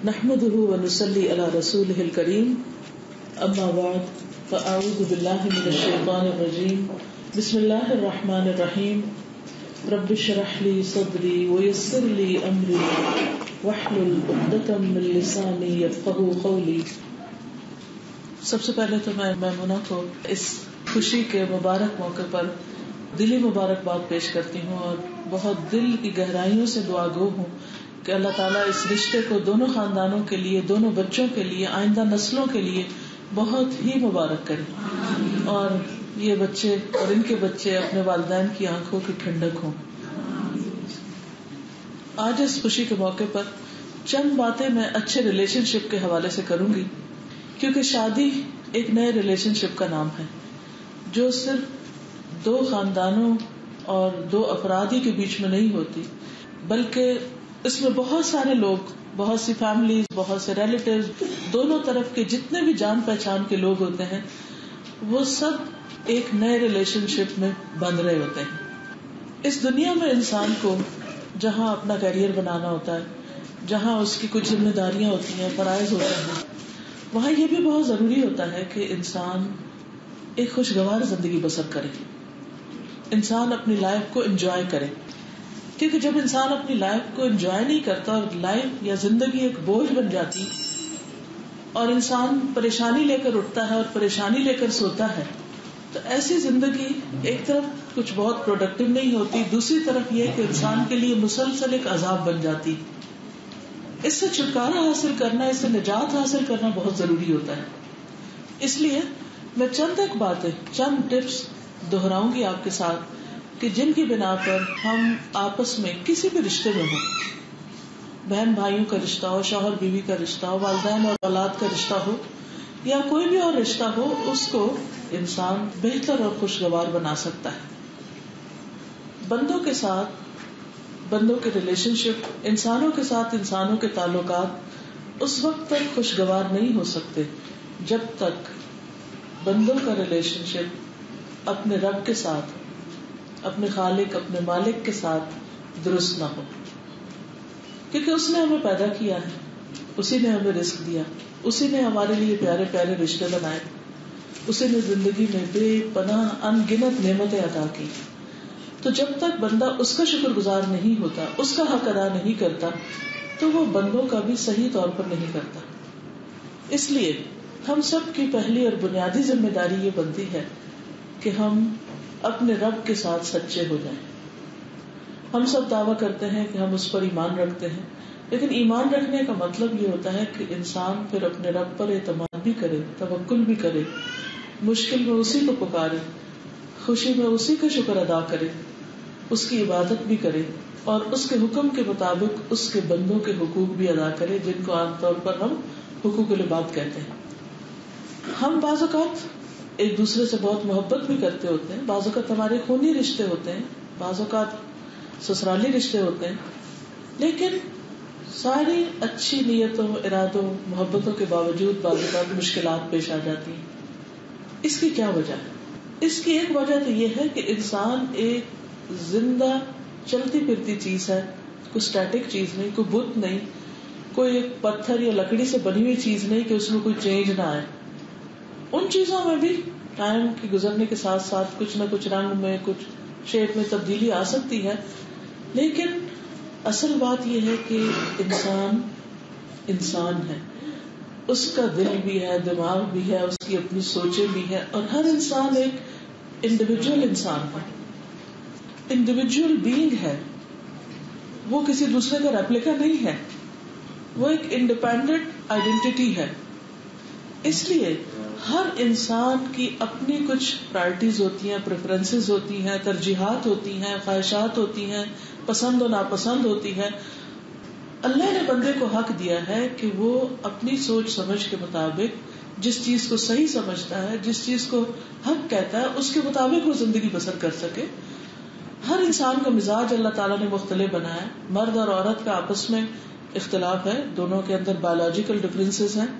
نحمده ونصلي على رسوله الكريم اما بعد فاعوذ بالله من الشيطان الرجيم بسم الله الرحمن الرحيم رب اشرح لي صدري ويسر لي امري واحلل عقدة من لساني يفقهوا قولي. سب سے پہلے تو میں میمونہ کو اس خوشی کے مبارک موقع پر دلی مبارکباد پیش کرتی ہوں اور بہت دل کی گہرائیوں سے دعا گو ہوں کہ اللہ تعالیٰ اس رشتے کو دونوں خاندانوں کے لیے، دونوں بچوں کے لیے، آئندہ نسلوں کے لیے بہت ہی مبارک کرے اور یہ بچے اور ان کے بچے اپنے والدین کی آنکھوں کی ٹھنڈک ہوں. آج اس خوشی کے موقع پر چند باتیں میں اچھے ریلیشن شپ کے حوالے سے کروں گی، کیونکہ شادی ایک نئے ریلیشن شپ کا نام ہے جو صرف دو خاندانوں اور دو افراد ہی کے بیچ میں نہیں ہوتی، بلکہ اس میں بہت سارے لوگ، بہت سی فیملیز، بہت سے ریلیٹیوز، دونوں طرف کے جتنے بھی جان پہچان کے لوگ ہوتے ہیں وہ سب ایک نئے ریلیشن شپ میں بندھ رہے ہوتے ہیں. اس دنیا میں انسان کو جہاں اپنا کیریئر بنانا ہوتا ہے، جہاں اس کی کچھ ذمہ داریاں ہوتی ہیں، فرائض ہوتے ہیں، وہاں یہ بھی بہت ضروری ہوتا ہے کہ انسان ایک خوشگوار زندگی بسر کرے، انسان اپنی لائف کو انجوائے کرے. کیونکہ جب انسان اپنی لائف کو انجوائے نہیں کرتا اور لائف یا زندگی ایک بوجھ بن جاتی اور انسان پریشانی لے کر اٹھتا ہے اور پریشانی لے کر سوتا ہے، تو ایسی زندگی ایک طرف کچھ بہت پروڈکٹیو نہیں ہوتی، دوسری طرف یہ کہ انسان کے لیے مسلسل ایک عذاب بن جاتی. اس سے چھٹکارا حاصل کرنا، اس سے نجات حاصل کرنا بہت ضروری ہوتا ہے. اس لیے میں چند ایک باتیں، چند ٹپس دہراؤں گی آپ کے ساتھ کہ جن کی بنا پر ہم آپس میں کسی بھی رشتے میں ہوں، بہن بھائیوں کا رشتہ ہو، شوہر بیوی کا رشتہ ہو، والدین اور اولاد کا رشتہ ہو، یا کوئی بھی اور رشتہ ہو، اس کو انسان بہتر اور خوشگوار بنا سکتا ہے. بندوں کے ساتھ بندوں کے ریلیشن شپ، انسانوں کے ساتھ انسانوں کے تعلقات اس وقت تک خوشگوار نہیں ہو سکتے جب تک بندوں کا ریلیشن شپ اپنے رب کے ساتھ، اپنے خالق، اپنے مالک کے ساتھ درست نہ ہو. کیونکہ اس نے ہمیں پیدا کیا ہے، اسی نے ہمیں رزق دیا، اسی نے ہمارے لیے پیارے پیارے رشتے بنائے، اسی نے زندگی میں بے پناہ ان گنت نعمتیں عطا کی. تو جب تک بندہ اس کا شکر گزار نہیں ہوتا، اس کا حق ادا نہیں کرتا، تو وہ بندوں کا بھی صحیح طور پر نہیں کرتا. اس لیے ہم سب کی پہلی اور بنیادی ذمہ داری یہ بنتی ہے کہ ہم اپنے رب کے ساتھ سچے ہو جائیں. ہم سب دعویٰ کرتے ہیں کہ ہم اس پر ایمان رکھتے ہیں، لیکن ایمان رکھنے کا مطلب یہ ہوتا ہے کہ انسان پھر اپنے رب پر اعتماد بھی کرے، توکل بھی کرے، مشکل میں اسی کو پکارے، خوشی میں اسی کا شکر ادا کرے، اس کی عبادت بھی کرے اور اس کے حکم کے مطابق اس کے بندوں کے حقوق بھی ادا کرے، جن کو عام طور پر ہم حقوق العباد کہتے ہیں. ہم بعض اوقات ایک دوسرے سے بہت محبت بھی کرتے ہوتے ہیں، بعض اوقات ہمارے خونی رشتے ہوتے ہیں، بعض اوقات سسرالی رشتے ہوتے ہیں، لیکن ساری اچھی نیتوں، ارادوں، محبتوں کے باوجود بعض اوقات مشکلات پیش آ جاتی ہیں. اس کی کیا وجہ ہے؟ اس کی ایک وجہ تو یہ ہے کہ انسان ایک زندہ چلتی پھرتی چیز ہے، کوئی اسٹیٹک چیز نہیں، کوئی بت نہیں، کوئی ایک پتھر یا لکڑی سے بنی ہوئی چیز نہیں کہ اس میں کوئی چینج نہ آئے. ان چیزوں میں بھی ٹائم کے گزرنے کے ساتھ ساتھ کچھ نہ کچھ رنگ میں، کچھ شیپ میں تبدیلی آ سکتی ہے، لیکن اصل بات یہ ہے کہ انسان انسان ہے، اس کا دل بھی ہے، دماغ بھی ہے، اس کی اپنی سوچیں بھی ہے، اور ہر انسان ایک انڈیویجول انسان ہے، انڈیویجول بینگ ہے. وہ کسی دوسرے کا ریپلیکا نہیں ہے، وہ ایک انڈیپینڈنٹ آئیڈینٹی ہے. اس لیے ہر انسان کی اپنی کچھ پرائرٹیز ہوتی ہیں، پریفرنسز ہوتی ہیں، ترجیحات ہوتی ہیں، خواہشات ہوتی ہیں، پسند و ناپسند ہوتی ہے. اللہ نے بندے کو حق دیا ہے کہ وہ اپنی سوچ سمجھ کے مطابق جس چیز کو صحیح سمجھتا ہے، جس چیز کو حق کہتا ہے، اس کے مطابق وہ زندگی بسر کر سکے. ہر انسان کا مزاج اللہ تعالیٰ نے مختلف بنایا. مرد اور عورت کا آپس میں اختلاف ہے، دونوں کے اندر بایولوجیکل ڈفرینسز ہیں،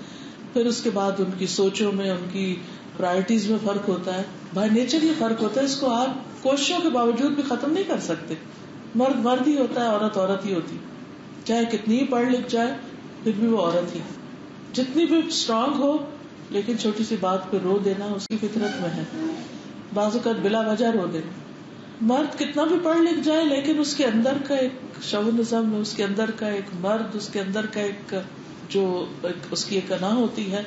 پھر اس کے بعد ان کی سوچوں میں، ان کی پرائرٹیز میں فرق ہوتا ہے. بائی نیچر یہ فرق ہوتا ہے، اس کو آپ کوششوں کے باوجود بھی ختم نہیں کر سکتے. مرد مرد ہی ہوتا ہے، عورت عورت ہی ہوتی، چاہے کتنی پڑھ لکھ جائے، پھر بھی وہ عورت ہی. جتنی بھی اسٹرانگ ہو لیکن چھوٹی سی بات پہ رو دینا اس کی فطرت میں ہے. بعض اوقات بلا وجہ رو دینا. مرد کتنا بھی پڑھ لکھ جائے لیکن اس کے اندر کا ایک شوونزم، اس کے اندر کا ایک مرد، اس کے اندر کا ایک جو اس کی ایک انا ہوتی ہے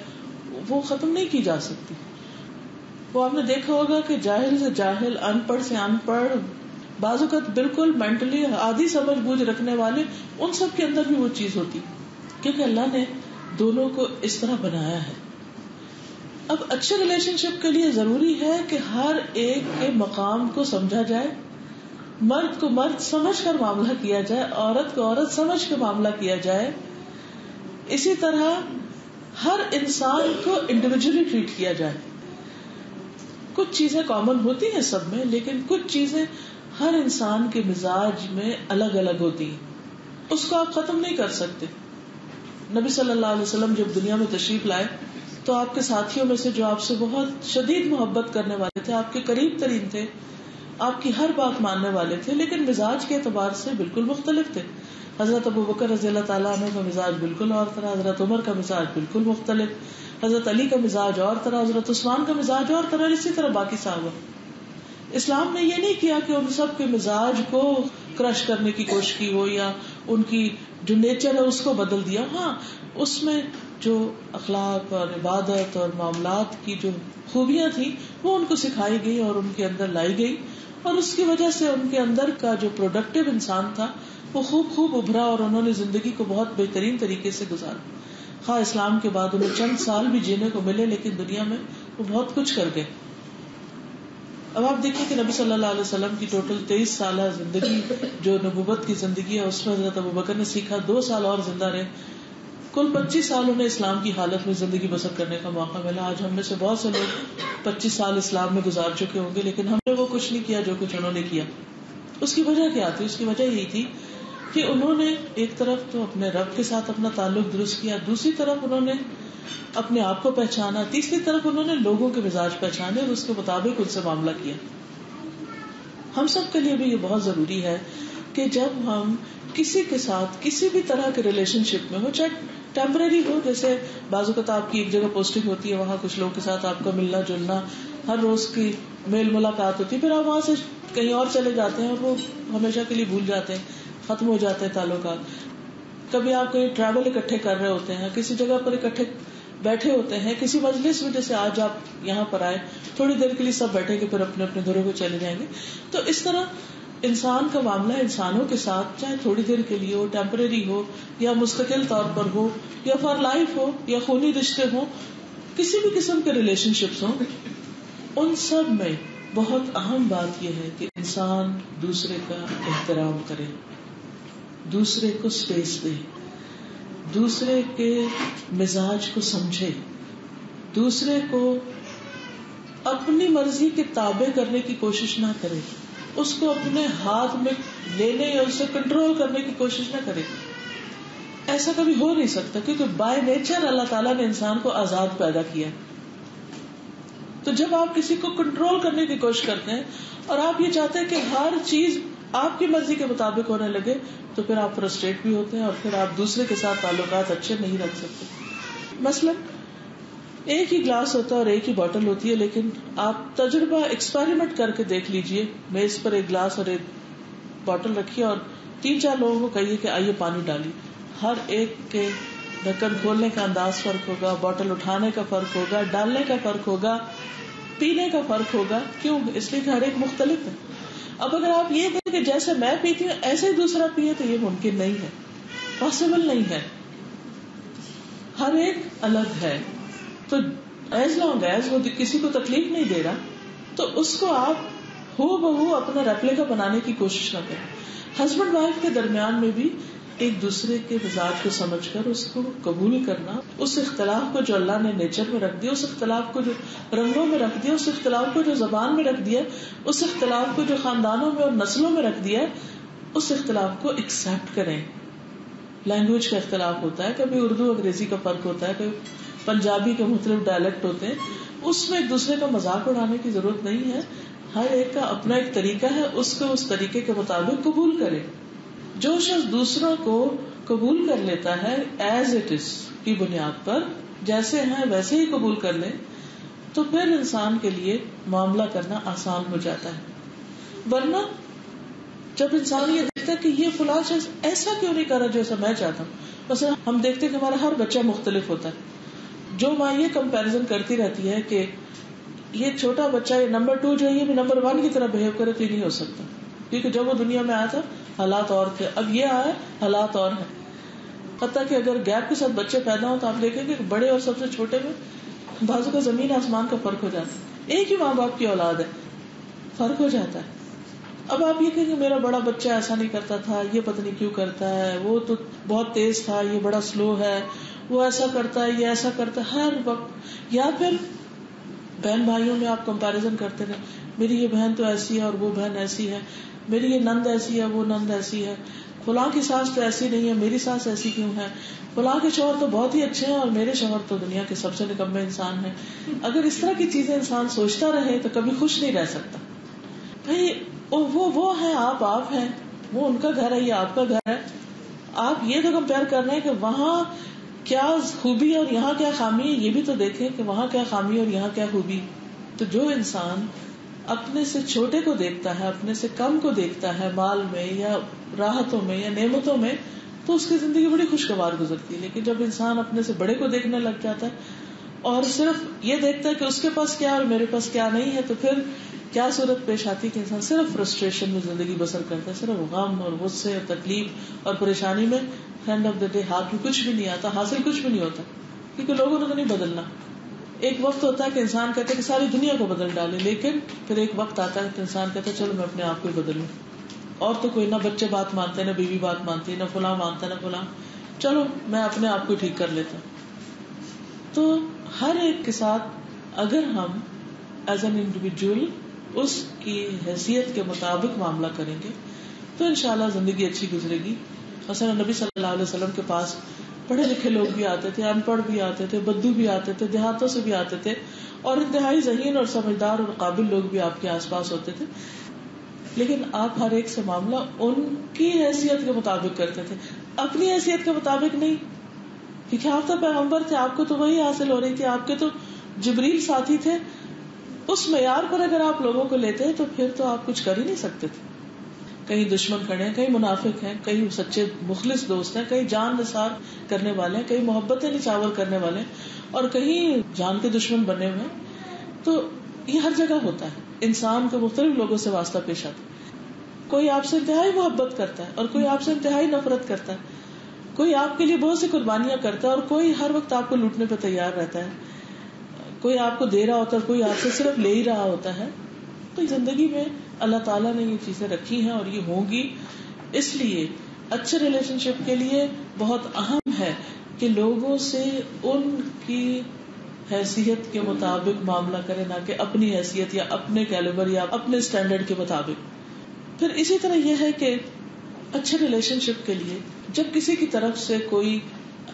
وہ ختم نہیں کی جا سکتی. وہ آپ نے دیکھا ہوگا کہ جاہل سے جاہل، ان پڑھ سے ان پڑھ، بعض اوقات بالکل مینٹلی آدھی سمجھ بوجھ رکھنے والے، ان سب کے اندر بھی وہ چیز ہوتی، کیونکہ اللہ نے دونوں کو اس طرح بنایا ہے. اب اچھے ریلیشن شپ کے لیے ضروری ہے کہ ہر ایک کے مقام کو سمجھا جائے، مرد کو مرد سمجھ کر معاملہ کیا جائے، عورت کو عورت سمجھ کے معاملہ کیا جائے. اسی طرح ہر انسان کو انڈیویجلی ٹریٹ کیا جائے. کچھ چیزیں کامن ہوتی ہیں سب میں، لیکن کچھ چیزیں ہر انسان کے مزاج میں الگ الگ ہوتی ہیں، اس کو آپ ختم نہیں کر سکتے. نبی صلی اللہ علیہ وسلم جب دنیا میں تشریف لائے تو آپ کے ساتھیوں میں سے جو آپ سے بہت شدید محبت کرنے والے تھے، آپ کے قریب ترین تھے، آپ کی ہر بات ماننے والے تھے، لیکن مزاج کے اعتبار سے بالکل مختلف تھے. حضرت ابو بکر رضی اللہ تعالیٰ عنہ کا مزاج بالکل اور طرح، حضرت عمر کا مزاج بالکل مختلف، حضرت علی کا مزاج اور طرح، حضرت عثمان کا مزاج اور طرح، اسی طرح باقی صحابہ. اسلام نے یہ نہیں کیا کہ ان سب کے مزاج کو کرش کرنے کی کوشش کی ہو یا ان کی جو نیچر ہے اس کو بدل دیا. ہاں، اس میں جو اخلاق اور عبادت اور معاملات کی جو خوبیاں تھیں وہ ان کو سکھائی گئی اور ان کے اندر لائی گئی، اور اس کی وجہ سے ان کے اندر کا جو پروڈکٹیو انسان تھا وہ خوب ابھرا اور انہوں نے زندگی کو بہت بہترین طریقے سے گزارا. ہاں، اسلام کے بعد انہیں چند سال بھی جینے کو ملے لیکن دنیا میں وہ بہت کچھ کر گئے. اب آپ دیکھیں کہ نبی صلی اللہ علیہ وسلم کی ٹوٹل 23 سالہ زندگی جو نبوت کی زندگی ہے، اس میں حضرت ابوبکر نے سیکھا، 2 سال اور زندہ رہے، کل 25 سال انہیں اسلام کی حالت میں زندگی بسر کرنے کا موقع ملا. آج ہم میں سے بہت سے لوگ 25 سال اسلام میں گزار چکے ہوں گے لیکن ہم نے وہ کچھ نہیں کیا جو کچھ انہوں نے کیا. اس کی وجہ کیا تھی؟ اس کی وجہ یہی تھی کہ انہوں نے ایک طرف تو اپنے رب کے ساتھ اپنا تعلق درست کیا، دوسری طرف انہوں نے اپنے آپ کو پہچانا، تیسری طرف انہوں نے لوگوں کے مزاج پہچانے اور اس کے مطابق ان سے معاملہ کیا. ہم سب کے لیے بھی یہ بہت ضروری ہے کہ جب ہم کسی کے ساتھ کسی بھی طرح کے ریلیشن شپ میں ہو، چاہے ٹیمپرری ہو، جیسے بعض اوقات آپ کی ایک جگہ پوسٹنگ ہوتی ہے، وہاں کچھ لوگوں کے ساتھ آپ کا ملنا جلنا، ہر روز کی میل ملاقات ہوتی ہے، پھر آپ وہاں سے کہیں اور چلے جاتے ہیں اور وہ ہمیشہ کے لیے بھول جاتے ہیں، ختم ہو جاتے ہیں تعلقات. کبھی آپ کہیں ٹریول اکٹھے کر رہے ہوتے ہیں، کسی جگہ پر اکٹھے بیٹھے ہوتے ہیں، کسی مجلس میں، جیسے آج آپ یہاں پر آئے، تھوڑی دیر کے لیے سب بیٹھیں گے پھر اپنے اپنے گھروں کو چلے جائیں گے. تو اس طرح انسان کا معاملہ انسانوں کے ساتھ چاہے تھوڑی دیر کے لیے ہو، ٹیمپرری ہو یا مستقل طور پر ہو یا فار لائف ہو یا خونی رشتے ہوں، کسی بھی قسم کے ریلیشن شپس ہوں، ان سب میں بہت اہم بات یہ ہے کہ انسان دوسرے کا احترام کرے، دوسرے کو اسپیس دے، دوسرے کے مزاج کو سمجھے، دوسرے کو اپنی مرضی کے تابع کرنے کی کوشش نہ کرے، اس کو اپنے ہاتھ میں لینے یا اسے کنٹرول کرنے کی کوشش نہ کرے. ایسا کبھی ہو نہیں سکتا کیونکہ بائی نیچر اللہ تعالیٰ نے انسان کو آزاد پیدا کیا. تو جب آپ کسی کو کنٹرول کرنے کی کوشش کرتے ہیں اور آپ یہ چاہتے ہیں کہ ہر چیز آپ کی مرضی کے مطابق ہونے لگے تو پھر آپ فرسٹریٹ بھی ہوتے ہیں اور پھر آپ دوسرے کے ساتھ تعلقات اچھے نہیں رکھ سکتے. مثلا ایک ہی گلاس ہوتا ہے اور ایک ہی بوٹل ہوتی ہے، لیکن آپ تجربہ ایکسپیریمنٹ کر کے دیکھ لیجئے، میز پر ایک گلاس اور ایک بوٹل رکھیے اور 3-4 لوگوں کو کہیے کہ آئیے پانی ڈالیے. ہر ایک کے ڈھکن کھولنے کا انداز فرق ہوگا، بوٹل اٹھانے کا فرق ہوگا، ڈالنے کا فرق ہوگا، پینے کا فرق ہوگا. کیوں؟ اس لیے کہ ہر ایک مختلف ہے. اب اگر آپ یہ کہیں کہ جیسے میں پیتی ہوں ایسے ہی دوسرا پیے تو یہ ممکن نہیں ہے، پاسبل نہیں ہے. ہر ایک الگ ہے. تو ایز لانگ ایز وہ کسی کو تکلیف نہیں دے رہا تو اس کو آپ ہو بہو اپنا ریپلیکا بنانے کی کوشش نہ کریں. ہسبینڈ وائف کے درمیان میں بھی ایک دوسرے کے مزاج کو سمجھ کر اس کو قبول کرنا، اس اختلاف کو جو اللہ نے نیچر میں رکھ دیا، اس اختلاف کو جو رنگوں میں رکھ دیا، اس اختلاف کو جو زبان میں رکھ دیا، اس اختلاف کو جو خاندانوں میں اور نسلوں میں رکھ دیا، اس اختلاف کو ایکسپٹ کریں. لینگویج کا اختلاف ہوتا ہے، کبھی اردو انگریزی کا فرق ہوتا ہے، کبھی پنجابی کے مختلف ڈائلیکٹ ہوتے ہیں، اس میں ایک دوسرے کا مذاق اڑانے کی ضرورت نہیں ہے. ہر ایک کا اپنا ایک طریقہ ہے، اس کو اس طریقے کے مطابق قبول کرے. جو شخص دوسروں کو قبول کر لیتا ہے ایز اٹ از کی بنیاد پر، جیسے ہیں ویسے ہی قبول کر لے، تو پھر انسان کے لیے معاملہ کرنا آسان ہو جاتا ہے. ورنہ جب انسان یہ دیکھتا ہے کہ یہ فلاں شخص ایسا کیوں نہیں کر رہا جیسا میں چاہتا ہوں. مثلا ہم دیکھتے ہیں کہ ہمارا ہر بچہ مختلف ہوتا ہے. جو ماں یہ کمپیرزن کرتی رہتی ہے کہ یہ چھوٹا بچہ یہ نمبر 2 جو ہے یہ بھی نمبر 1 کی طرح بہیو کرے، تو یہ نہیں ہو سکتا، کیونکہ جب وہ دنیا میں آیا تھا حالات اور تھے، اب یہ آیا حالات اور ہیں. حتیٰ کہ اگر گیپ کے ساتھ بچے پیدا ہوں تو آپ دیکھیں گے کہ بڑے اور سب سے چھوٹے میں بازو کا زمین آسمان کا فرق ہو جاتا ہے. ایک ہی ماں باپ کی اولاد ہے، فرق ہو جاتا ہے. اب آپ یہ کہیں کہ میرا بڑا بچہ ایسا نہیں کرتا تھا، یہ پتہ نہیں کیوں کرتا ہے، وہ تو بہت تیز تھا، یہ بڑا سلو ہے، وہ ایسا کرتا ہے، یہ ایسا کرتا ہے ہر وقت. یا پھر بہن بھائیوں میں آپ کمپیریزن کرتے رہے، میری یہ بہن تو ایسی ہے اور وہ بہن ایسی ہے، میری یہ نند ایسی ہے وہ نند ایسی ہے، فلاں کی ساس تو ایسی نہیں ہے، میری ساس ایسی کیوں ہے، فلاں کے شوہر تو بہت ہی اچھے ہیں اور میرے شوہر تو دنیا کے سب سے نکمے انسان ہیں. اگر اس طرح کی چیزیں انسان سوچتا رہے تو کبھی خوش نہیں رہ سکتا. بھائی وہ ہے، آپ ہیں، وہ ان کا گھر ہے، یہ آپ کا گھر ہے. آپ یہ تو کمپیئر کر رہے ہیں کہ وہاں کیا خوبی اور یہاں کیا خامی ہے، یہ بھی تو دیکھیں کہ وہاں کیا خامی اور یہاں کیا خوبی. تو جو انسان اپنے سے چھوٹے کو دیکھتا ہے، اپنے سے کم کو دیکھتا ہے مال میں یا راحتوں میں یا نعمتوں میں، تو اس کی زندگی بڑی خوشگوار گزرتی ہے. لیکن جب انسان اپنے سے بڑے کو دیکھنے لگ جاتا ہے اور صرف یہ دیکھتا ہے کہ اس کے پاس کیا اور میرے پاس کیا نہیں ہے، تو پھر کیا صورت پیش آتی ہے کہ انسان صرف فرسٹریشن میں زندگی بسر کرتا ہے، صرف غم اور غصے اور تکلیف اور پریشانی میں. اینڈ آف دا ڈے ہاتھ میں کچھ بھی نہیں آتا، حاصل کچھ بھی نہیں ہوتا، کیونکہ لوگوں نے تو نہیں بدلنا. ایک وقت ہوتا ہے کہ انسان کہتا ہے کہ ساری دنیا کو بدل ڈالے، لیکن پھر ایک وقت آتا ہے کہ انسان کہتا ہے چلو میں اپنے آپ کو ہی بدلوں. اور تو کوئی نہ بچے بات مانتے، نہ بیوی بات مانتی، نہ فلاں مانتا، نہ فلاں، چلو میں اپنے آپ کو ٹھیک کر لیتا ہوں. تو ہر ایک کے ساتھ اگر ہم ایز این انڈیویجول اس کی حیثیت کے مطابق معاملہ کریں گے تو انشاءاللہ زندگی اچھی گزرے گی. مثلا نبی صلی اللہ علیہ وسلم کے پاس پڑھے لکھے لوگ بھی آتے تھے، ان پڑھ بھی آتے تھے، بدو بھی آتے تھے، دیہاتوں سے بھی آتے تھے، اور انتہائی ذہین اور سمجھدار اور قابل لوگ بھی آپ کے آس پاس ہوتے تھے. لیکن آپ ہر ایک سے معاملہ ان کی حیثیت کے مطابق کرتے تھے، اپنی حیثیت کے مطابق نہیں. کیونکہ آپ تو پیغمبر تھے، آپ کو تو وہی حاصل ہو رہی تھی، آپ کے تو جبریل ساتھی تھے. اس معیار پر اگر آپ لوگوں کو لیتے تو پھر تو آپ کچھ کر ہی نہیں سکتے تھے. کہیں دشمن کھڑے ہیں، کہیں منافق ہیں، کہیں سچے مخلص دوست ہیں، کہیں جان نثار کرنے والے ہیں، کہیں محبتیں نچاور کرنے والے ہیں، اور کہیں جان کے دشمن بنے ہوئے ہیں. تو یہ ہر جگہ ہوتا ہے، انسان کو مختلف لوگوں سے واسطہ پیش آتا ہے. کوئی آپ سے انتہائی محبت کرتا ہے اور کوئی آپ سے انتہائی نفرت کرتا ہے. کوئی آپ کے لیے بہت سی قربانیاں کرتا ہے اور کوئی ہر وقت آپ کو لوٹنے پہ تیار رہتا ہے. کوئی آپ کو دے رہا ہوتا ہے، کوئی آپ سے صرف لے ہی رہا ہوتا ہے. تو زندگی میں اللہ تعالیٰ نے یہ چیزیں رکھی ہیں اور یہ ہوں گی. اس لیے اچھے ریلیشن شپ کے لیے بہت اہم ہے کہ لوگوں سے ان کی حیثیت کے مطابق معاملہ کرے، نہ کہ اپنی حیثیت یا اپنے کیلیبر یا اپنے اسٹینڈرڈ کے مطابق. پھر اسی طرح یہ ہے کہ اچھے ریلیشن شپ کے لیے جب کسی کی طرف سے کوئی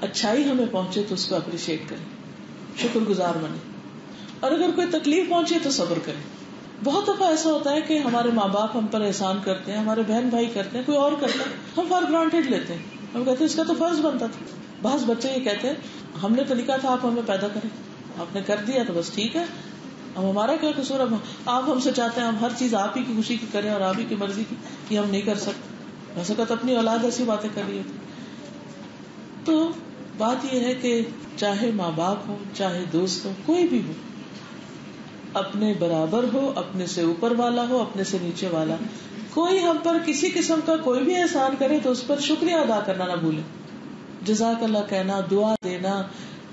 اچھائی ہمیں پہنچے تو اس کو اپریشیٹ کریں، شکر گزار بنے، اور اگر کوئی تکلیف پہنچے تو صبر کریں. بہت دفعہ ایسا ہوتا ہے کہ ہمارے ماں باپ ہم پر احسان کرتے ہیں، ہمارے بہن بھائی کرتے ہیں، کوئی اور کرتا ہے، ہم فار گرانٹیڈ لیتے ہیں، ہم کہتے ہیں اس کا تو فرض بنتا تھا. بعض بچے یہ کہتے ہیں ہم نے تو لکھا تھا آپ ہمیں پیدا کریں، آپ نے کر دیا تو بس ٹھیک ہے، اب ہمارا کیا قصور، اب آپ ہم سے چاہتے ہیں ہم ہر چیز آپ ہی کی خوشی کی کریں اور آپ ہی کی مرضی کی، یہ ہم نہیں کر سکتے. ویسے کہ اپنی اولاد ایسی باتیں کر رہی ہوتی. تو بات یہ ہے کہ چاہے ماں باپ ہو، چاہے دوست ہو، کوئی بھی ہو، اپنے برابر ہو، اپنے سے اوپر والا ہو، اپنے سے نیچے والا، کوئی ہم پر کسی قسم کا کوئی بھی احسان کرے تو اس پر شکریہ ادا کرنا نہ بھولیں. جزاک اللہ کہنا، دعا دینا،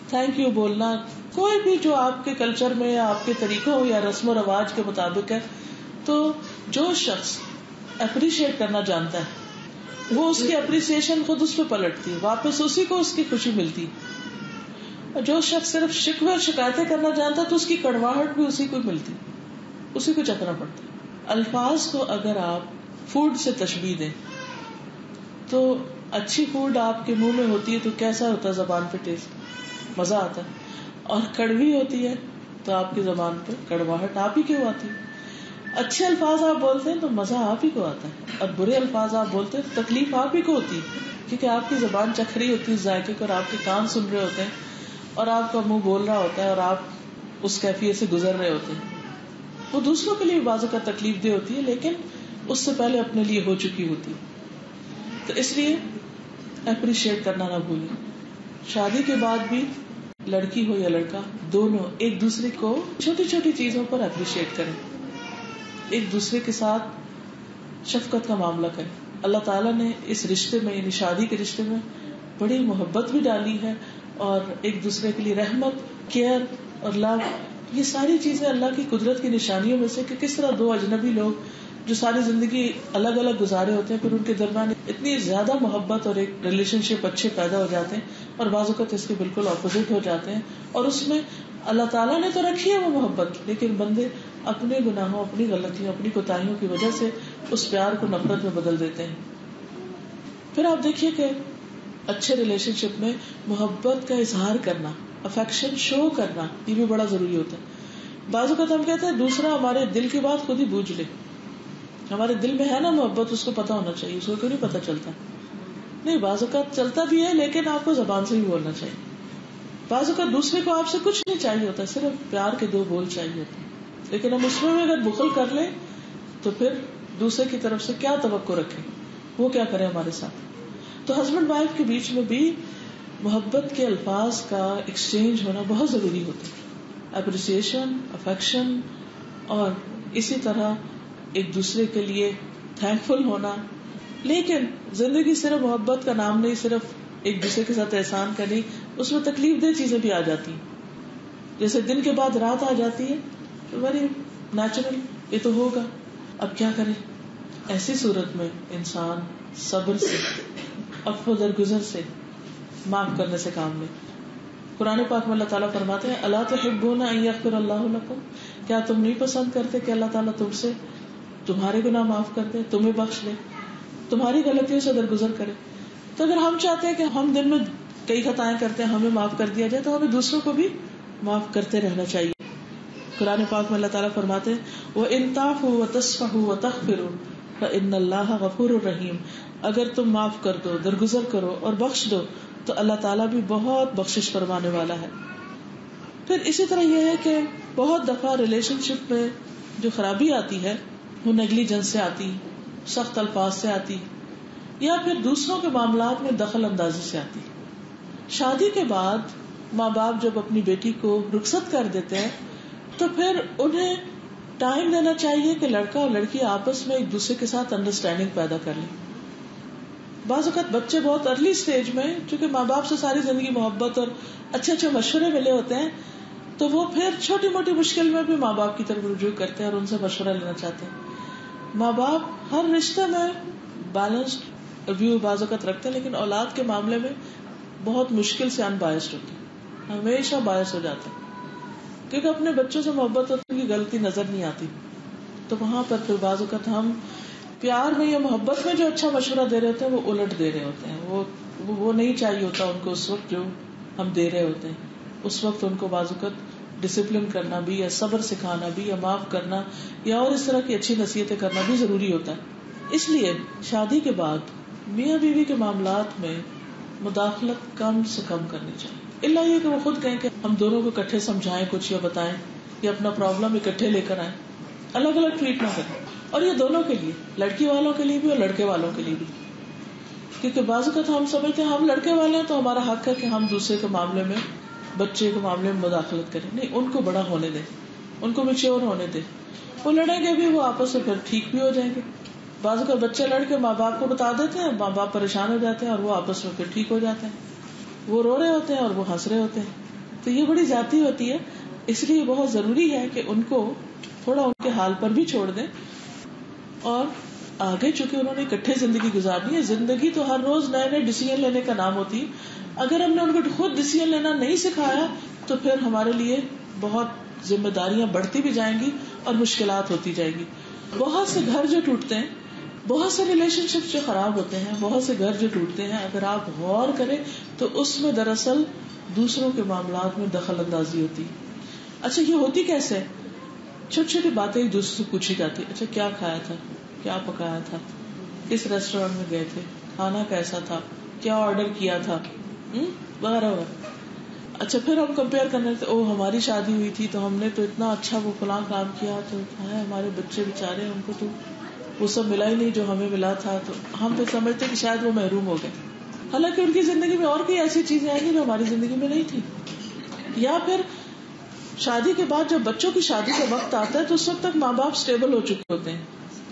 تھینک یو بولنا، کوئی بھی جو آپ کے کلچر میں یا آپ کے طریقوں یا رسم و رواج کے مطابق ہے. تو جو شخص اپریشیٹ کرنا جانتا ہے وہ اس کی اپریسیشن خود اس پہ پلٹتی ہے، واپس اسی کو اس کی خوشی ملتی. اور جو شخص صرف شکوے اور شکایتیں کرنا جانتا ہے تو اس کی کڑواہٹ بھی اسی کو ملتی، اسی کو چکھنا پڑتا ہے. الفاظ کو اگر آپ فوڈ سے تشبیہ دیں تو اچھی فوڈ آپ کے منہ میں ہوتی ہے تو کیسا ہوتا ہے زبان پہ ٹیسٹ، مزہ آتا ہے. اور کڑوی ہوتی ہے تو آپ کی زبان پہ کڑواہٹ آپ ہی کیوں آتی ہے. اچھے الفاظ آپ بولتے ہیں تو مزہ آپ ہی کو آتا ہے، اور برے الفاظ آپ بولتے ہیں تو تکلیف آپ ہی کو ہوتی ہے. کیونکہ آپ کی زبان چکھ رہی ہوتی ہے ذائقے کو، اور آپ کے کان سن رہے ہوتے ہیں، اور آپ کا منہ بول رہا ہوتا ہے، اور آپ اس کیفیت سے گزر رہے ہوتے ہیں. وہ دوسروں کے لیے بعض اوقات تکلیف دہ ہوتی ہے، لیکن اس سے پہلے اپنے لیے ہو چکی ہوتی. تو اس لیے اپریشیٹ کرنا نہ بھولیں. شادی کے بعد بھی لڑکی ہو یا لڑکا، دونوں ایک دوسرے کو چھوٹی چھوٹی چیزوں پر اپریشیٹ کریں، ایک دوسرے کے ساتھ شفقت کا معاملہ کریں. اللہ تعالیٰ نے اس رشتے میں، یعنی شادی کے رشتے میں، بڑی محبت بھی ڈالی ہے، اور ایک دوسرے کے لیے رحمت، کیئر اور لو، یہ ساری چیزیں اللہ کی قدرت کی نشانیوں میں سے کہ کس طرح دو اجنبی لوگ جو ساری زندگی الگ الگ گزارے ہوتے ہیں، پھر ان کے درمیان اتنی زیادہ محبت اور ایک ریلیشن شپ اچھے پیدا ہو جاتے ہیں، اور بعض اوقات اس کے بالکل اپوزٹ ہو جاتے ہیں. اور اس میں اللہ تعالیٰ نے تو رکھی ہے وہ محبت، لیکن بندے اپنے گناہوں، اپنی غلطیوں، اپنی کوتاہیوں کی وجہ سے اس پیار کو نفرت میں بدل دیتے ہیں. پھر آپ دیکھیے کہ اچھے ریلیشن شپ میں محبت کا اظہار کرنا، افیکشن شو کرنا، یہ بھی بڑا ضروری ہوتا ہے. بعض اوقات ہم کہتے ہیں دوسرا ہمارے دل کی بات خود ہی بوجھ لے. ہمارے دل میں ہے نا محبت، اس کو پتا ہونا چاہیے، اس کو کیوں نہیں پتا چلتا؟ نہیں، بعض اوقات چلتا بھی ہے، لیکن آپ کو زبان سے ہی بولنا چاہیے. بعض اوقات دوسرے کو آپ سے کچھ نہیں چاہیے ہوتا، صرف پیار کے دو بول چاہیے ہوتے ہیں، لیکن ہم اس میں اگر بخل کر لیں تو پھر دوسرے کی طرف سے کیا توقع رکھیں، وہ کیا کرے ہمارے ساتھ. تو ہسبینڈ وائف کے بیچ میں بھی محبت کے الفاظ کا ایکسچینج ہونا بہت ضروری ہوتا ہے. اپریسیشن، افیکشن، اور اسی طرح ایک دوسرے کے لیے تھینک فل ہونا. لیکن زندگی صرف محبت کا نام نہیں، صرف ایک دوسرے کے ساتھ احسان کا نہیں، اس میں تکلیف دہ چیزیں بھی آ جاتی ہیں. جیسے دن کے بعد رات آ جاتی ہے، ویری نیچرل، یہ تو ہوگا. اب کیا کرے؟ ایسی صورت میں انسان صبر سے، عفو درگزر سے، معاف کرنے سے کام لے. قرآن پاک میں اللہ تعالیٰ فرماتے ہیں الا تحبون ان یغفر اللہ لکم، کیا تم نہیں پسند کرتے کہ اللہ تعالیٰ تم سے تمہارے گناہ معاف کر دے، تمہیں بخش دے، تمہاری غلطیوں سے درگزر کرے. تو اگر ہم چاہتے ہیں کہ ہم دن میں کئی خطائیں کرتے ہیں، ہمیں معاف کر دیا جائے، تو ہمیں دوسروں کو بھی معاف کرتے رہنا چاہیے. قرآن پاک میں اللہ تعالیٰ فرماتے ہیں وَإِن تَعْفُوا وَتَصْفَحُوا وَتَغْفِرُوا فَإِنَّ اللَّهَ غَفُورٌ رَحِيمٌ، اگر تم معاف کر دو، درگزر کرو اور بخش دو تو اللہ تعالیٰ بھی بہت بخشش فرمانے والا ہے. پھر اسی طرح یہ ہے کہ بہت دفعہ ریلیشن شپ میں جو خرابی آتی ہے وہ نیگلیجنس سے آتی، سخت الفاظ سے آتی، یا پھر دوسروں کے معاملات میں دخل اندازی سے آتی. شادی کے بعد ماں باپ جب اپنی بیٹی کو رخصت کر دیتے ہیں تو پھر انہیں ٹائم دینا چاہیے کہ لڑکا اور لڑکی آپس میں ایک دوسرے کے ساتھ انڈرسٹینڈنگ پیدا کر لیں. بعض اوقات بچے بہت ارلی سٹیج میں، چونکہ ماں باپ سے ساری زندگی محبت اور اچھے اچھے مشورے ملے ہوتے ہیں، تو وہ پھر چھوٹی موٹی مشکل میں بھی ماں باپ کی طرف رجوع کرتے ہیں اور ان سے مشورہ لینا چاہتے ہیں. ماں باپ ہر رشتے میں بیلنسڈ ویو بعض اوقات رکھتے ہیں، لیکن اولاد کے معاملے میں بہت مشکل سے ان بائسڈ ہوتے ہیں، ہمیشہ باعث ہو جاتے ہیں، کیونکہ اپنے بچوں سے محبت ہوتی ہے، ان کی غلطی نظر نہیں آتی. تو وہاں پر پھر بعض اوقات ہم پیار میں یا محبت میں جو اچھا مشورہ دے رہے ہوتے ہیں وہ الٹ دے رہے ہوتے ہیں، وہ نہیں چاہیے ہوتا ان کو اس وقت جو ہم دے رہے ہوتے ہیں. اس وقت ان کو بعض اوقات ڈسپلن کرنا بھی، یا صبر سکھانا بھی، یا معاف کرنا، یا اور اس طرح کی اچھی نصیحتیں کرنا بھی ضروری ہوتا ہے. اس لیے شادی کے بعد میاں بیوی کے معاملات میں مداخلت کم سے کم کرنی چاہیے، الا یہ کہ وہ خود کہیں کہ ہم دونوں کو اکٹھے سمجھائیں کچھ، یا بتائیں، یا اپنا پرابلم اکٹھے لے کر آئیں. الگ الگ ٹریٹ نہ کریں، اور یہ دونوں کے لیے، لڑکی والوں کے لیے بھی اور لڑکے والوں کے لیے بھی. کیونکہ بعض اوقات ہم سمجھتے ہیں ہم لڑکے والے ہیں تو ہمارا حق ہے کہ ہم دوسرے کے معاملے میں، بچے کے معاملے میں مداخلت کریں. نہیں، ان کو بڑا ہونے دیں، ان کو میچور ہونے دیں. وہ لڑیں گے بھی، وہ آپس میں پھر ٹھیک بھی ہو جائیں گے. بعض اوقات بچے لڑ کے ماں باپ کو بتا دیتے ہیں، ماں باپ پریشان ہو جاتے ہیں، اور وہ آپس میں پھر ٹھیک ہو جاتے ہیں. وہ رو رہے ہوتے ہیں اور وہ ہنس رہے ہوتے ہیں. تو یہ بڑی ذاتی ہوتی ہے، اس لیے بہت ضروری ہے کہ ان کو تھوڑا ان کے حال پر بھی چھوڑ دیں. اور آگے چونکہ انہوں نے اکٹھے زندگی گزارنی ہے، زندگی تو ہر روز نئے نئے ڈیسیژن لینے کا نام ہوتی ہے. اگر ہم نے ان کو خود ڈیسیژن لینا نہیں سکھایا تو پھر ہمارے لیے بہت ذمہ داریاں بڑھتی بھی جائیں گی اور مشکلات ہوتی جائیں گی. بہت سے گھر جو ٹوٹتے ہیں، بہت سے ریلیشن شپ جو خراب ہوتے ہیں، بہت سے گھر جو ٹوٹتے ہیں، اگر آپ غور کریں تو اس میں دراصل دوسروں کے معاملات میں دخل اندازی ہوتی. اچھا، یہ ہوتی کیسے؟ چھوٹی چھوٹی باتیں ایک دوسرے سے پوچھی جاتی. اچھا کیا کھایا تھا، کیا پکایا تھا، کس ریسٹورینٹ میں گئے تھے، کھانا کیسا تھا، کیا آرڈر کیا تھا وغیرہ وغیرہ. اچھا پھر ہم کمپیئر کرنے لگتے او ہماری شادی ہوئی تھی تو ہم نے تو اتنا اچھا وہ فلاں کام کیا تو ہے ہمارے بچے بےچارے ان کو تو وہ سب ملا ہی نہیں جو ہمیں ملا تھا. تو ہم پھر سمجھتے کہ شاید وہ محروم ہو گئے, حالانکہ ان کی زندگی میں اور کوئی ایسی چیزیں آئیں گی جو ہماری زندگی میں نہیں تھی. یا پھر شادی کے بعد جب بچوں کی شادی کا وقت آتا ہے تو اس وقت تک ماں باپ اسٹیبل ہو چکے ہوتے ہیں,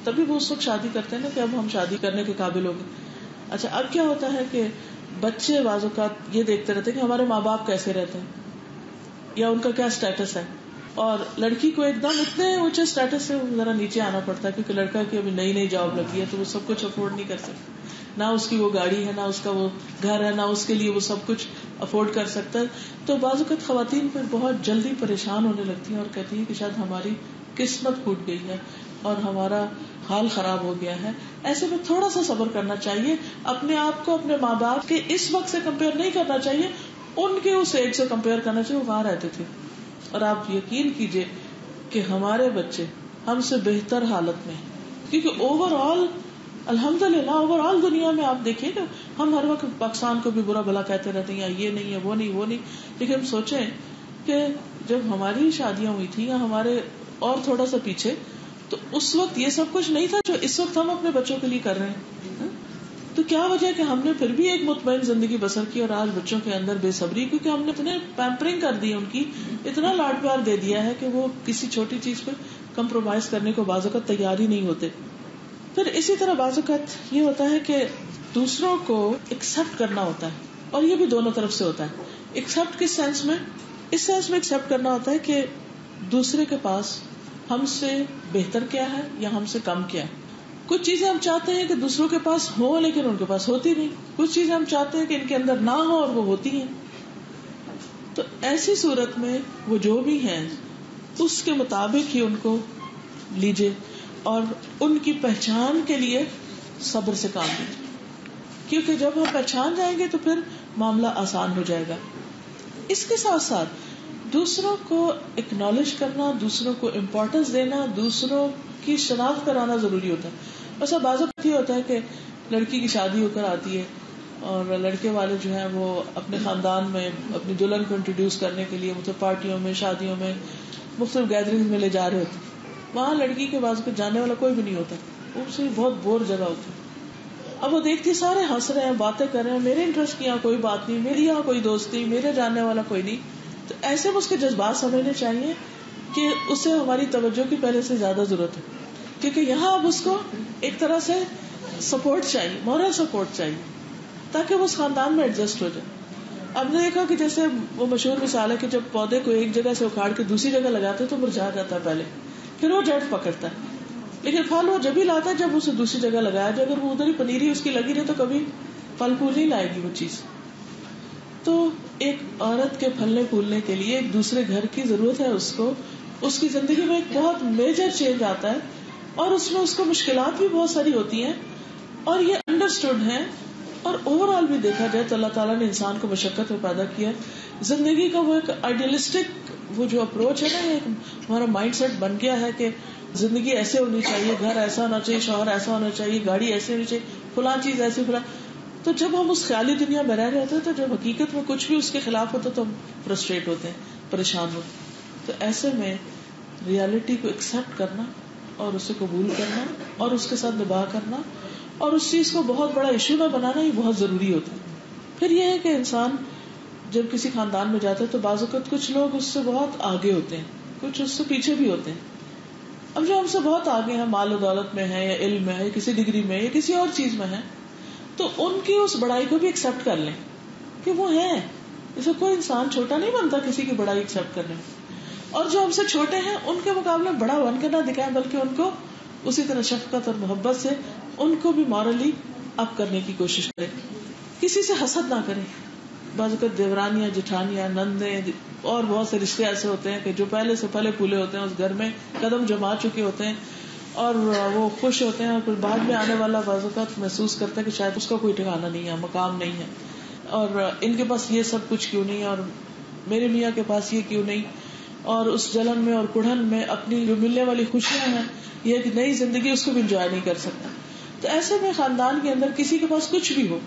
تبھی وہ اس وقت شادی کرتے ہیں نا کہ اب ہم شادی کرنے کے قابل ہو گئے. اچھا اب کیا ہوتا ہے کہ بچے بعض اوقات یہ دیکھتے رہتے ہیں کہ ہمارے ماں باپ کیسے رہتے ہیں یا ان کا کیا اسٹیٹس ہے, اور لڑکی کو ایک دم اتنے اونچے اسٹیٹس سے ذرا نیچے آنا پڑتا ہے کیونکہ لڑکا کی ابھی نئی نئی جاب لگی ہے تو وہ سب کچھ افورڈ نہیں کر سکتا, نہ اس کی وہ گاڑی ہے, نہ اس کا وہ گھر ہے, نہ اس کے لیے وہ سب کچھ افورڈ کر سکتا ہے. تو بعض اوقات خواتین پھر بہت جلدی پریشان ہونے لگتی ہیں اور کہتی ہیں کہ شاید ہماری قسمت پھوٹ گئی ہے اور ہمارا حال خراب ہو گیا ہے. ایسے میں تھوڑا سا صبر کرنا چاہیے, اپنے آپ کو اپنے ماں باپ کے اس وقت سے کمپیئر نہیں کرنا چاہیے, ان کے اس ایج سے کمپیئر کرنا چاہیے وہ وہاں رہتے تھے. اور آپ یقین کیجئے کہ ہمارے بچے ہم سے بہتر حالت میں, کیونکہ اوور آل الحمدللہ اوور آل دنیا میں آپ دیکھیے کہ ہم ہر وقت پاکستان کو بھی برا بھلا کہتے رہتے ہیں, یا یہ نہیں ہے وہ نہیں, لیکن ہم سوچیں کہ جب ہماری شادیاں ہوئی تھی یا ہمارے اور تھوڑا سا پیچھے, تو اس وقت یہ سب کچھ نہیں تھا جو اس وقت ہم اپنے بچوں کے لیے کر رہے ہیں. تو کیا وجہ ہے کہ ہم نے پھر بھی ایک مطمئن زندگی بسر کی, اور آج بچوں کے اندر بے صبری, کیونکہ ہم نے اتنے پیمپرنگ کر دی ان کی, اتنا لاڈ پیار دے دیا ہے کہ وہ کسی چھوٹی چیز پہ کمپرومائز کرنے کو بعض اوقات تیار ہی نہیں ہوتے. پھر اسی طرح بعض اوقات یہ ہوتا ہے کہ دوسروں کو ایکسپٹ کرنا ہوتا ہے, اور یہ بھی دونوں طرف سے ہوتا ہے. ایکسپٹ کس سینس میں؟ اس سینس میں ایکسپٹ کرنا ہوتا ہے کہ دوسرے کے پاس ہم سے بہتر کیا ہے یا ہم سے کم کیا ہے. کچھ چیزیں ہم چاہتے ہیں کہ دوسروں کے پاس ہو لیکن ان کے پاس ہوتی نہیں, کچھ چیزیں ہم چاہتے ہیں کہ ان کے اندر نہ ہو اور وہ ہوتی ہیں. تو ایسی صورت میں وہ جو بھی ہیں اس کے مطابق ہی ان کو لیجئے, اور ان کی پہچان کے لیے صبر سے کام لیجیے, کیونکہ جب ہم پہچان جائیں گے تو پھر معاملہ آسان ہو جائے گا. اس کے ساتھ ساتھ دوسروں کو اکنالج کرنا, دوسروں کو امپورٹینس دینا, دوسروں کی شناخت کرانا ضروری ہوتا ہے. ایسا بعض اوقات یہ ہوتا ہے کہ لڑکی کی شادی ہو کر آتی ہے اور لڑکے والے جو ہیں وہ اپنے خاندان میں اپنی دلہن کو انٹروڈیوس کرنے کے لیے مطلب پارٹیوں میں, شادیوں میں, مختلف گیدرنگ میں لے جا رہے ہوتے ہیں. وہاں لڑکی کے بعض اوقات جانے والا کوئی بھی نہیں ہوتا, اس سے بہت بور جگہ ہوتی ہے. اب وہ دیکھتی سارے ہنس رہے ہیں, باتیں کر رہے ہیں, میرے انٹرسٹ کی یہاں کوئی بات نہیں, میری یہاں کوئی دوست نہیں, میرے جاننے والا کوئی نہیں. تو ایسے میں اس کے جذبات سمجھنے چاہیے کہ اسے ہماری توجہ کی پہلے سے زیادہ ضرورت ہے, کیونکہ یہاں اب اس کو ایک طرح سے سپورٹ چاہیے, مورل سپورٹ چاہیے, تاکہ وہ اس خاندان میں ایڈجسٹ ہو جائے. اب نے دیکھا کہ جیسے وہ مشہور مثال ہے کہ جب پودے کو ایک جگہ سے اکھاڑ کے دوسری جگہ لگاتے تو مرجھا جاتا ہے پہلے, پھر وہ جڑ پکڑتا ہے, لیکن پھل وہ جب ہی لاتا ہے جب اسے دوسری جگہ لگایا جائے. اگر وہ ادھر ہی پنیری اس کی لگی رہے تو کبھی پھل پھول نہیں لائے گی وہ چیز. تو ایک عورت کے پھلنے پھولنے کے لیے ایک دوسرے گھر کی ضرورت ہے, اس کو اس کی زندگی میں ایک بہت میجر چینج آتا ہے, اور اس میں اس کو مشکلات بھی بہت ساری ہوتی ہیں, اور یہ انڈرسٹوڈ ہیں. اور اوور آل بھی دیکھا جائے تو اللہ تعالیٰ نے انسان کو مشقت میں پیدا کیا. زندگی کا وہ ایک آئیڈیلسٹک وہ جو اپروچ ہے نا, ایک ہمارا مائنڈ سیٹ بن گیا ہے کہ زندگی ایسے ہونی چاہیے, گھر ایسا ہونا چاہیے, شوہر ایسا ہونا چاہیے, گاڑی ایسی ہونی چاہیے, فلاں چیز ایسی فلاں. تو جب ہم اس خیالی دنیا میں رہ رہے ہوتے ہیں تو جب حقیقت میں کچھ بھی اس کے خلاف ہوتا تو ہم فرسٹریٹ ہوتے ہیں, پریشان ہوتے ہیں. تو ایسے میں ریالٹی کو ایکسپٹ کرنا اور اسے قبول کرنا اور اس کے ساتھ نباہ کرنا اور اس چیز کو بہت بڑا ایشو نہ بنانا یہ بہت ضروری ہوتا ہے. پھر یہ ہے کہ انسان جب کسی خاندان میں جاتا ہے تو بعض اوقات کچھ لوگ اس سے بہت آگے ہوتے ہیں, کچھ اس سے پیچھے بھی ہوتے ہیں. اب جو ہم سے بہت آگے ہیں, مال و دولت میں ہے یا علم میں ہے, کسی ڈگری میں یا کسی اور چیز میں ہے, تو ان کی اس بڑائی کو بھی ایکسپٹ کر لیں کہ وہ ہیں. اسے کوئی انسان چھوٹا نہیں بنتا کسی کی بڑائی ایکسپٹ کرنے میں. اور جو ہم سے چھوٹے ہیں ان کے مقابلے بڑا بن کے نہ دکھائیں, بلکہ ان کو اسی طرح شفقت اور محبت سے ان کو بھی مورلی اپ کرنے کی کوشش کریں. کسی سے حسد نہ کریں. بعض اوقات دیورانیاں, جٹھانیاں, نندیں اور بہت سے رشتے ایسے ہوتے ہیں کہ جو پہلے سے پھلے پھولے ہوتے ہیں, اس گھر میں قدم جما چکے ہوتے ہیں اور وہ خوش ہوتے ہیں, اور پھر بعد میں آنے والا بعض اوقات محسوس کرتا ہے کہ شاید اس کا کوئی ٹھکانا نہیں ہے, مقام نہیں ہے, اور ان کے پاس یہ سب کچھ کیوں نہیں, اور میرے میاں کے پاس یہ کیوں نہیں. اور اس جلن میں اور کڑھن میں اپنی جو ملنے والی خوشیاں ہیں, یہ ایک نئی زندگی, اس کو بھی انجوائے نہیں کر سکتا. تو ایسے میں خاندان کے اندر کسی کے پاس کچھ بھی ہو,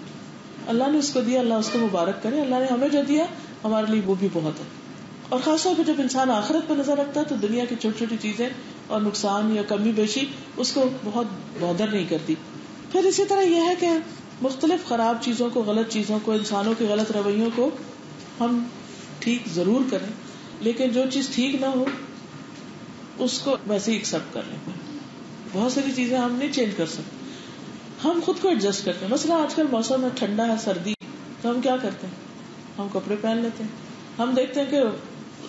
اللہ نے اس کو دیا، اللہ اس کو مبارک کرے. اللہ نے ہمیں جو دیا ہمارے لیے وہ بھی بہت ہے. اور خاص طور پہ جب انسان آخرت پہ نظر رکھتا ہے تو دنیا کی چھوٹی چھوٹی چیزیں اور نقصان یا کمی بیشی اس کو بہت بودر نہیں کرتی. پھر اسی طرح یہ ہے کہ مختلف خراب چیزوں کو، غلط چیزوں کو، انسانوں کے غلط رویوں کو ہم ٹھیک ضرور کریں، لیکن جو چیز ٹھیک نہ ہو اس کو ویسے ہی ایکسپٹ کر لیں. بہت ساری چیزیں ہم نہیں چینج کر سکتے، ہم خود کو ایڈجسٹ کرتے ہیں. مثلا آج کل موسم میں ٹھنڈا ہے، سردی، تو ہم کیا کرتے ہیں؟ ہم کپڑے پہن لیتے ہیں. ہم دیکھتے ہیں کہ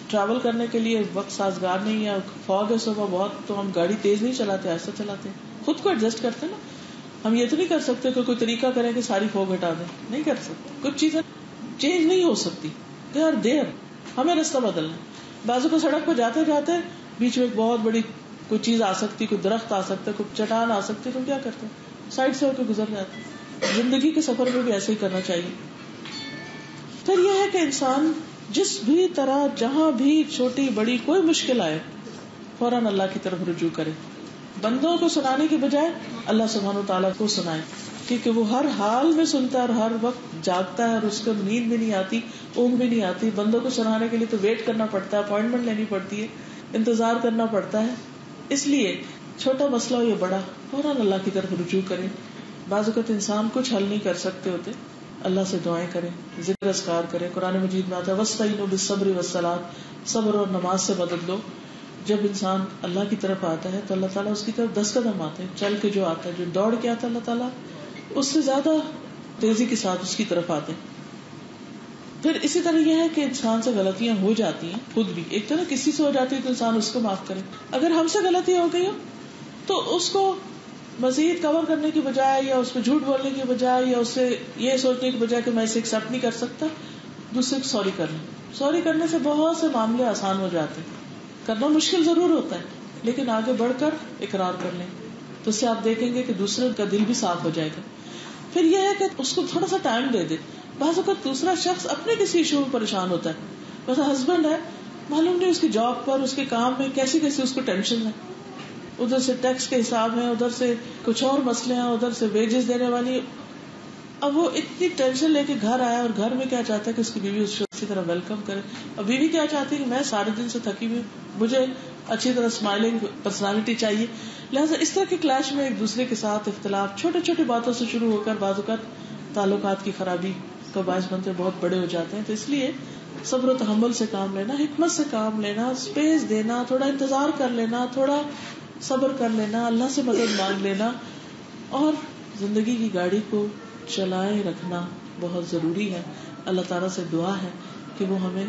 ٹریول کرنے کے لیے وقت سازگار نہیں ہے، فوگ ہے صبح بہت، تو ہم گاڑی تیز نہیں چلاتے، ایسا چلاتے ہیں. خود کو ایڈجسٹ کرتے ہیں نا. ہم یہ تو نہیں کر سکتے کہ کوئی طریقہ کریں کہ ساری فوگ ہٹا دیں، نہیں کر سکتے. کچھ چیزیں چینج نہیں ہو سکتی، دے آر دیئر. ہمیں راستہ بدلنا ہے. بازو کو سڑک پہ جاتے جاتے بیچ میں ایک بہت بڑی کوئی چیز آ سکتی، کوئی درخت آ سکتا ہے، کوئی چٹان آ سکتی، تو ہم کیا کرتے ہیں؟ سائڈ سے ہو کے گزر جاتے ہیں. زندگی کے سفر میں بھی ایسے ہی کرنا چاہیے. پھر یہ ہے کہ انسان جس بھی طرح جہاں بھی چھوٹی بڑی کوئی مشکل آئے فوراً اللہ کی طرف رجوع کرے. بندوں کو سنانے کی بجائے اللہ سبحانہ و تعالیٰ کو سنائے، کیونکہ وہ ہر حال میں سنتا ہے اور ہر وقت جاگتا ہے، اور اس کو نیند بھی نہیں آتی، اونگ بھی نہیں آتی. بندوں کو سنانے کے لیے تو ویٹ کرنا پڑتا ہے، اپوائنٹمنٹ لینی پڑتی ہے، انتظار کرنا پڑتا ہے. اس لیے چھوٹا مسئلہ ہو یا بڑا فوراً اللہ کی طرف رجوع کرے. بعض اوقات انسان کچھ حل نہیں کر سکتے ہوتے، اللہ سے دعائیں کریں، ذکر اذکار کریں. قرآن مجید میں آتا ہے وَاسْتَعِينُوا بِالصَّبْرِ وَالصَّلَاةِ، صبر اور نماز سے مدد لو. جب انسان اللہ کی طرف آتا ہے تو اللہ تعالیٰ اس کی طرف 10 قدم آتے ہیں. چل کے جو آتا ہے، جو دوڑ کے آتا ہے، اللہ تعالیٰ اس سے زیادہ تیزی کے ساتھ اس کی طرف آتے ہیں. پھر اسی طرح یہ ہے کہ انسان سے غلطیاں ہو جاتی ہیں، خود بھی ایک طرح کسی سے ہو جاتی ہے تو انسان اس کو معاف کرے. اگر ہم سے غلطی ہو گئی ہو تو اس کو مزید کور کرنے کی بجائے یا اس پہ جھوٹ بولنے کی بجائے یا اس سے یہ سوچنے کی بجائے کہ میں اسے ایکسپٹ نہیں کر سکتا، دوسرے کو سوری کر لیں. سوری کرنے سے بہت سے معاملے آسان ہو جاتے ہیں. کرنا مشکل ضرور ہوتا ہے لیکن آگے بڑھ کر اقرار کر لیں تو اس سے آپ دیکھیں گے کہ دوسرے کا دل بھی صاف ہو جائے گا. پھر یہ ہے کہ اس کو تھوڑا سا ٹائم دے دے. بعض اوقات دوسرا شخص اپنے کسی ایشو میں پریشان ہوتا ہے، مثلا ہسبینڈ ہے، معلوم نہیں اس کی جاب پر، اس کے کام میں کیسی کیسی اس کو ٹینشن ہے، ادھر سے ٹیکس کے حساب ہے، ادھر سے کچھ اور مسئلے ہیں، ادھر سے ویجز دینے والی. اب وہ اتنی ٹینشن لے کے گھر آیا اور گھر میں کیا چاہتا ہے کہ اس کی بیوی اس کو اچھی طرح ویلکم کرے. اور بیوی کیا چاہتی ہے کہ میں سارے دن سے تھکی ہوئی، مجھے اچھی طرح اسمائلنگ پرسنالٹی چاہیے. لہٰذا اس طرح کے کلیش میں ایک دوسرے کے ساتھ اختلاف چھوٹے چھوٹی باتوں سے شروع ہو کر بعض اوقات تعلقات کی خرابی کا باعث بنتے بہت بڑے ہو جاتے ہیں. تو اس لیے صبر و تحمل سے کام لینا، حکمت سے کام لینا، اسپیس دینا، تھوڑا انتظار کر لینا، تھوڑا صبر کر لینا، اللہ سے مدد مانگ لینا، اور زندگی کی گاڑی کو چلائے رکھنا بہت ضروری ہے. اللہ تعالیٰ سے دعا ہے کہ وہ ہمیں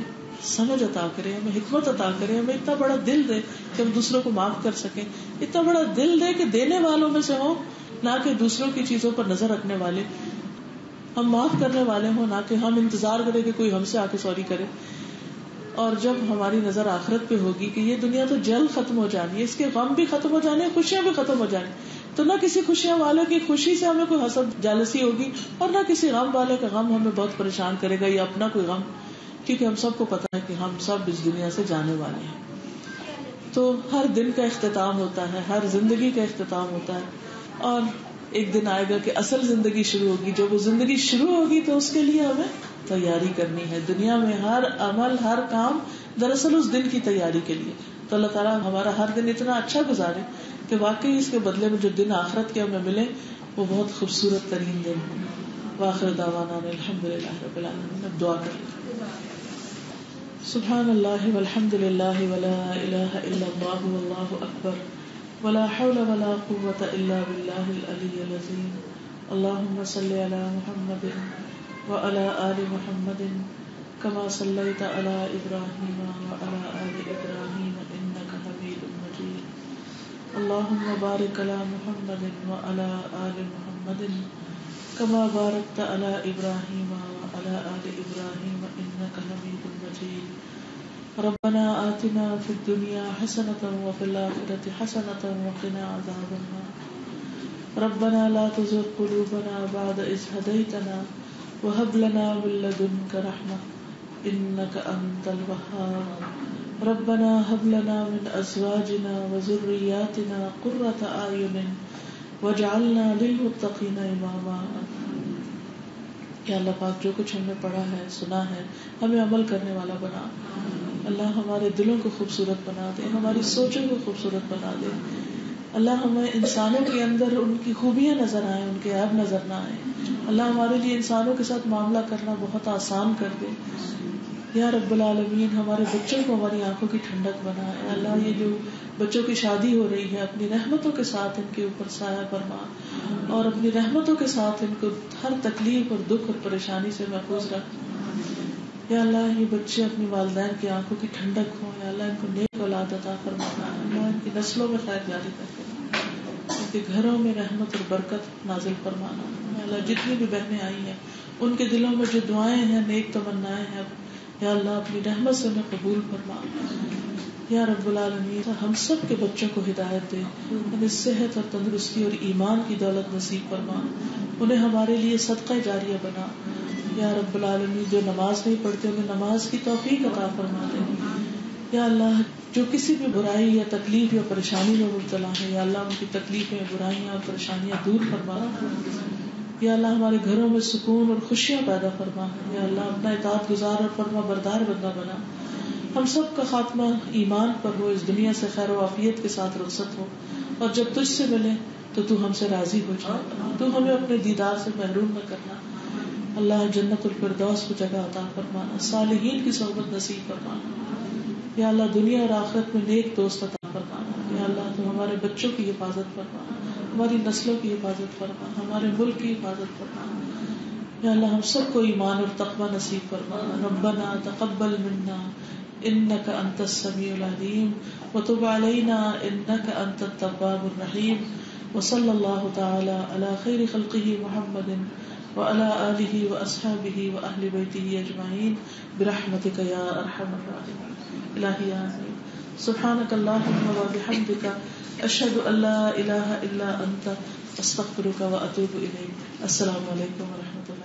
سمجھ عطا کرے، ہمیں حکمت عطا کرے، ہمیں اتنا بڑا دل دے کہ ہم دوسروں کو معاف کر سکیں، اتنا بڑا دل دے کہ دینے والوں میں سے ہوں، نہ کہ دوسروں کی چیزوں پر نظر رکھنے والے. ہم معاف کرنے والے ہوں، نہ کہ ہم انتظار کریں کہ کوئی ہم سے آ کے سوری کرے. اور جب ہماری نظر آخرت پہ ہوگی کہ یہ دنیا تو جلد ختم ہو جانی ہے، اس کے غم بھی ختم ہو جانے، خوشیاں بھی ختم ہو جانی، تو نہ کسی خوشیاں والے کی خوشی سے ہمیں کوئی حسد جالسی ہوگی اور نہ کسی غم والے کا غم ہمیں بہت پریشان کرے گا یا اپنا کوئی غم، کیونکہ ہم سب کو پتا ہے کہ ہم سب اس دنیا سے جانے والے ہیں. تو ہر دن کا اختتام ہوتا ہے، ہر زندگی کا اختتام ہوتا ہے، اور ایک دن آئے گا کہ اصل زندگی شروع ہوگی. جب وہ زندگی شروع ہوگی تو اس کے لیے ہمیں تیاری کرنی ہے. دنیا میں ہر عمل، ہر کام دراصل اس دن کی تیاری کے لیے. تو اللہ تعالیٰ ہمارا ہر دن اتنا اچھا گزارے کہ واقعی اس کے بدلے میں جو دن آخرت کے ہمیں ملے وہ بہت خوبصورت ترین دن ہو. وآخر دعوانا الحمدللہ رب العالمین. اب دعا کریں. سبحان اللہ والحمد للہ ولا الہ الا اللہ واللہ اکبر ولا حول ولا قوة الا باللہ العلی العظیم. اللہم صل علی محمد وعلى آل محمد كما صليت على إبراهيم وعلى آل إبراهيم إنك حميد مجيد. اللهم بارك على محمد وعلى آل محمد كما باركت على إبراهيم وعلى آل إبراهيم إنك حميد مجيد. ربنا آتنا في الدنيا حسنة وفي الآخرة حسنة وقنا عذاب النار. ربنا لا تزغ قلوبنا بعد إذ هديتنا وهب لنا من لدنك رحمة إنك أنت الوهاب. ربنا هب لنا من أزواجنا وذرياتنا قرة أعين واجعلنا للمتقين إماما. یا اللہ پاک جو کچھ ہم نے پڑھا ہے سنا ہے ہمیں عمل کرنے والا بنا. اللہ ہمارے دلوں کو خوبصورت بنا دے, ہماری سوچوں کو خوبصورت بنا دے. اللہ ہمیں انسانوں کے اندر ان کی خوبیاں نظر آئیں, ان کے عیب نظر نہ آئیں. اللہ ہمارے لیے انسانوں کے ساتھ معاملہ کرنا بہت آسان کر دے. یا رب العالمین ہمارے بچوں کو ہماری آنکھوں کی ٹھنڈک بنا. اللہ یہ جو بچوں کی شادی ہو رہی ہے اپنی رحمتوں کے ساتھ ان کے اوپر سایہ فرما, اور اپنی رحمتوں کے ساتھ ان کو ہر تکلیف اور دکھ اور پریشانی سے محفوظ رکھ. یا اللہ یہ بچے اپنی والدین کی آنکھوں کی ٹھنڈک ہوں. یا اللہ ان کو نیک اولاد عطا فرمانا. اللہ ان کی نسلوں میں خیر جاری کر کے ان کے گھروں میں رحمت اور برکت نازل فرمانا. یا اللہ جتنی بھی بہنیں آئی ہیں ان کے دلوں میں جو دعائیں ہیں نیک تمنائیں ہیں یا اللہ اپنی رحمت سے انہیں قبول فرما. یا رب العالمین ہم سب کے بچوں کو ہدایت دے, انہیں صحت اور تندرستی اور ایمان کی دولت نصیب فرما, انہیں ہمارے لیے صدقہ جاریہ بنا. یا رب العالمین جو نماز نہیں پڑھتے انہیں نماز کی توفیق عطا فرما دے. یا اللہ جو کسی بھی برائی یا تکلیف یا پریشانی میں مبتلا ہے یا اللہ ان کی تکلیفیں برائیاں اور پریشانیاں دور فرما. یا اللہ ہمارے گھروں میں سکون اور خوشیاں پیدا فرما. یا اللہ اپنا اطاعت گزار اور فرما بردار بندہ بنا. ہم سب کا خاتمہ ایمان پر ہو, اس دنیا سے خیر و عافیت کے ساتھ رخصت ہو, اور جب تجھ سے ملے تو ہم سے راضی ہو جائے. تو ہمیں اپنے دیدار سے محروم نہ کرنا. اللہ جنت الفردوس کو جگہ عطا فرمانا, صالحین کی صحبت نصیب فرمانا. یا اللہ دنیا اور آخرت میں نیک دوست عطا فرمانا. یا اللہ تو ہمارے بچوں کی حفاظت فرما, ہماری نسلوں کی حفاظت فرما, ہمارے ملک کی حفاظت فرما. یا اللہ ہم سب کو ایمان اور تقوی نصیب فرما. ربنا تقبل منا انك انت السميع العليم وتب علينا انك انت التواب الرحيم. وصلى الله تعالى على خير خلقه محمد وعلى آله وأصحابه وأهل بيته أجمعين برحمتك يا أرحم الراحمين. إلهي آمين. سبحانك اللهم وبحمدك أشهد أن لا إله إلا أنت أستغفرك وأتوب إليك. السلام عليكم ورحمة الله.